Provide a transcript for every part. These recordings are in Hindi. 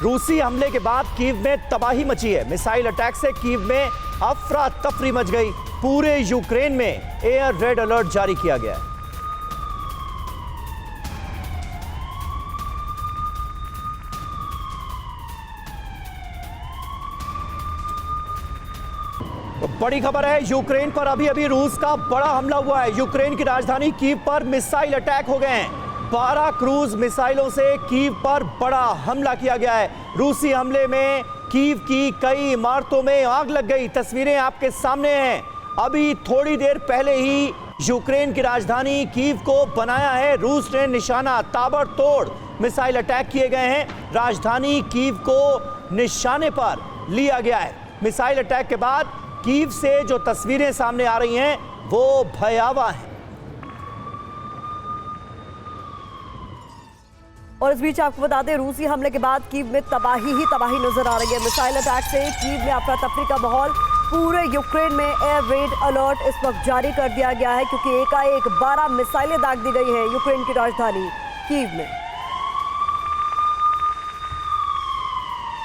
रूसी हमले के बाद कीव में तबाही मची है। मिसाइल अटैक से कीव में अफरा तफरी मच गई। पूरे यूक्रेन में एयर रेड अलर्ट जारी किया गया है। तो बड़ी खबर है, यूक्रेन पर अभी रूस का बड़ा हमला हुआ है। यूक्रेन की राजधानी कीव पर मिसाइल अटैक हो गए हैं। 12 क्रूज मिसाइलों से कीव पर बड़ा हमला किया गया है। रूसी हमले में कीव की कई इमारतों में आग लग गई। तस्वीरें आपके सामने हैं। अभी थोड़ी देर पहले ही यूक्रेन की राजधानी कीव को बनाया है रूस ने निशाना। ताबड़तोड़ मिसाइल अटैक किए गए हैं। राजधानी कीव को निशाने पर लिया गया है। मिसाइल अटैक के बाद कीव से जो तस्वीरें सामने आ रही हैं वो भयावह हैं। और इस बीच आपको बता दें, रूसी हमले के बाद कीव में तबाही ही तबाही नजर आ रही है। मिसाइल अटैक से कीव में अफरा तफरी का माहौल। पूरे यूक्रेन में एयर रेड अलर्ट इस वक्त जारी कर दिया गया है क्योंकि एकाएक 12 मिसाइलें दाग दी गई है यूक्रेन की राजधानी कीव में।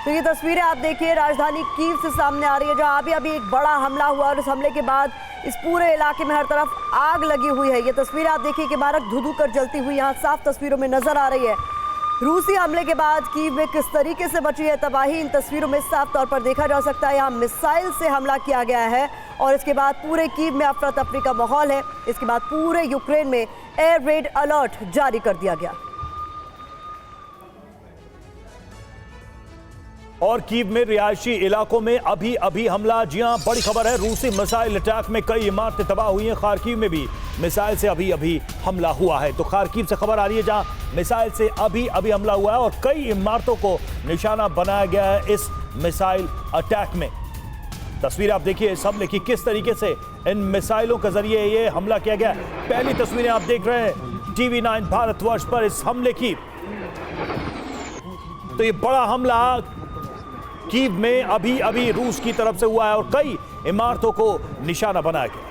तो ये तस्वीरें आप देखिए राजधानी कीव से सामने आ रही है, जहां अभी एक बड़ा हमला हुआ और इस हमले के बाद इस पूरे इलाके में हर तरफ आग लगी हुई है। ये तस्वीरें आप देखिए कि इमारत धुधु कर जलती हुई यहाँ साफ तस्वीरों में नजर आ रही है। रूसी हमले के बाद कीव में किस तरीके से बची है तबाही, इन तस्वीरों में साफ तौर पर देखा जा सकता है। यहाँ मिसाइल से हमला किया गया है और इसके बाद पूरे कीव में अफरा तफरी का माहौल है। इसके बाद पूरे यूक्रेन में एयर रेड अलर्ट जारी कर दिया गया। और कीव में रिहायशी इलाकों में अभी हमला। जी हां, बड़ी खबर है, रूसी मिसाइल अटैक में कई इमारतें तबाह हुई हैं। खार्किव में भी मिसाइल से अभी हमला हुआ है। तो खार्किव से खबर आ रही है जहां मिसाइल से अभी हमला हुआ है और कई इमारतों को निशाना बनाया गया है इस मिसाइल अटैक में। तस्वीर आप देखिए इस हमले की, किस तरीके से इन मिसाइलों के जरिए ये हमला किया गया। पहली तस्वीरें आप देख रहे हैं TV9 भारतवर्ष पर इस हमले की। तो ये बड़ा हमला कीव में अभी रूस की तरफ से हुआ है और कई इमारतों को निशाना बनाया गया।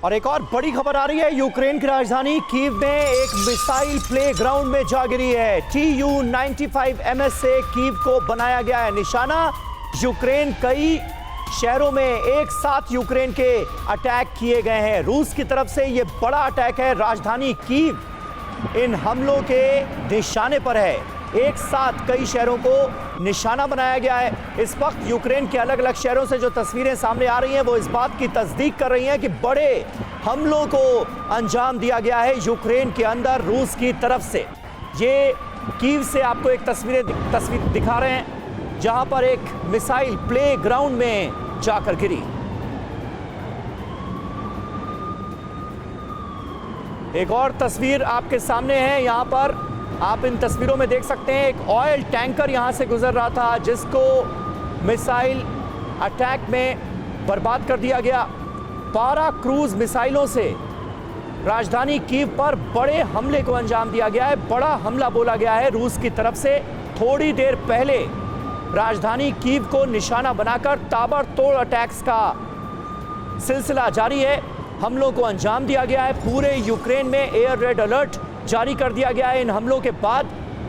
और एक और बड़ी खबर आ रही है, यूक्रेन की राजधानी कीव में एक मिसाइल प्लेग्राउंड में जा गिरी है। Tu-95MS से कीव को बनाया गया है निशाना। यूक्रेन कई शहरों में एक साथ यूक्रेन के अटैक किए गए हैं। रूस की तरफ से यह बड़ा अटैक है। राजधानी कीव इन हमलों के निशाने पर है। एक साथ कई शहरों को निशाना बनाया गया है। इस वक्त यूक्रेन के अलग अलग शहरों से जो तस्वीरें सामने आ रही हैं वो इस बात की तस्दीक कर रही हैं कि बड़े हमलों को अंजाम दिया गया है यूक्रेन के अंदर रूस की तरफ से। ये कीव से आपको एक तस्वीर दिखा रहे हैं जहां पर एक मिसाइल प्लेग्राउंड में जाकर गिरी। एक और तस्वीर आपके सामने है। यहाँ पर आप इन तस्वीरों में देख सकते हैं एक ऑयल टैंकर यहाँ से गुजर रहा था जिसको मिसाइल अटैक में बर्बाद कर दिया गया। 12 क्रूज मिसाइलों से राजधानी कीव पर बड़े हमले को अंजाम दिया गया है। बड़ा हमला बोला गया है रूस की तरफ से। थोड़ी देर पहले राजधानी कीव को निशाना बनाकर ताबड़तोड़ अटैक्स का सिलसिला जारी है। हमलों को अंजाम दिया गया है। पूरे यूक्रेन में एयर रेड अलर्ट जारी कर दिया गया है इन हमलों के बाद।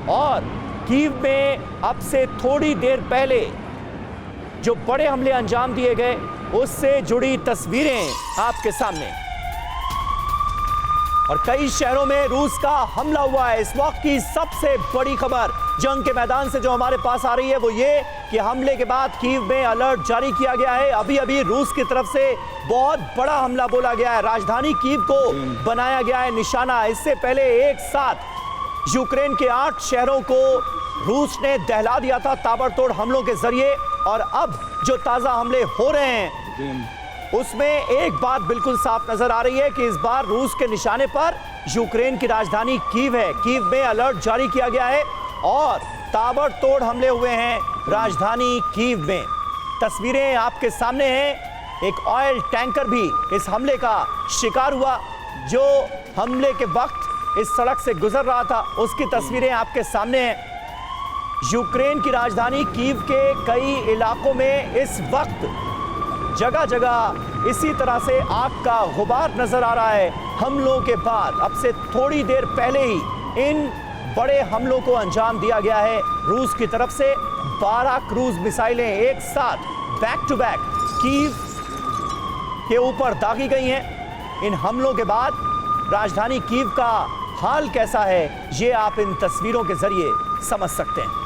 और कीव में अब से थोड़ी देर पहले जो बड़े हमले अंजाम दिए गए उससे जुड़ी तस्वीरें आपके सामने। और कई शहरों में रूस का हमला हुआ है। इस वक्त की सबसे बड़ी खबर जंग के मैदान से जो हमारे पास आ रही है वो ये कि हमले के बाद कीव में अलर्ट जारी किया गया है। अभी रूस की तरफ से बहुत बड़ा हमला बोला गया है। राजधानी कीव को बनाया गया है निशाना। इससे पहले एक साथ यूक्रेन के 8 शहरों को रूस ने दहला दिया था ताबड़तोड़ हमलों के जरिए। और अब जो ताजा हमले हो रहे हैं उसमें एक बात बिल्कुल साफ नजर आ रही है कि इस बार रूस के निशाने पर यूक्रेन की राजधानी कीव है। कीव में अलर्ट जारी किया गया है और ताबड़तोड़ हमले हुए हैं राजधानी कीव में। तस्वीरें आपके सामने हैं। एक ऑयल टैंकर भी इस हमले का शिकार हुआ। जो हमले के वक्त इस सड़क से गुजर रहा था उसकी तस्वीरें आपके सामने हैं। यूक्रेन की राजधानी कीव के कई इलाकों में इस वक्त जगह जगह इसी तरह से आग का गुबार नजर आ रहा है। हमलों के बाद अब से थोड़ी देर पहले ही इन बड़े हमलों को अंजाम दिया गया है। रूस की तरफ से 12 क्रूज मिसाइलें एक साथ बैक टू बैक कीव के ऊपर दागी गई हैं। इन हमलों के बाद राजधानी कीव का हाल कैसा है, ये आप इन तस्वीरों के जरिए समझ सकते हैं।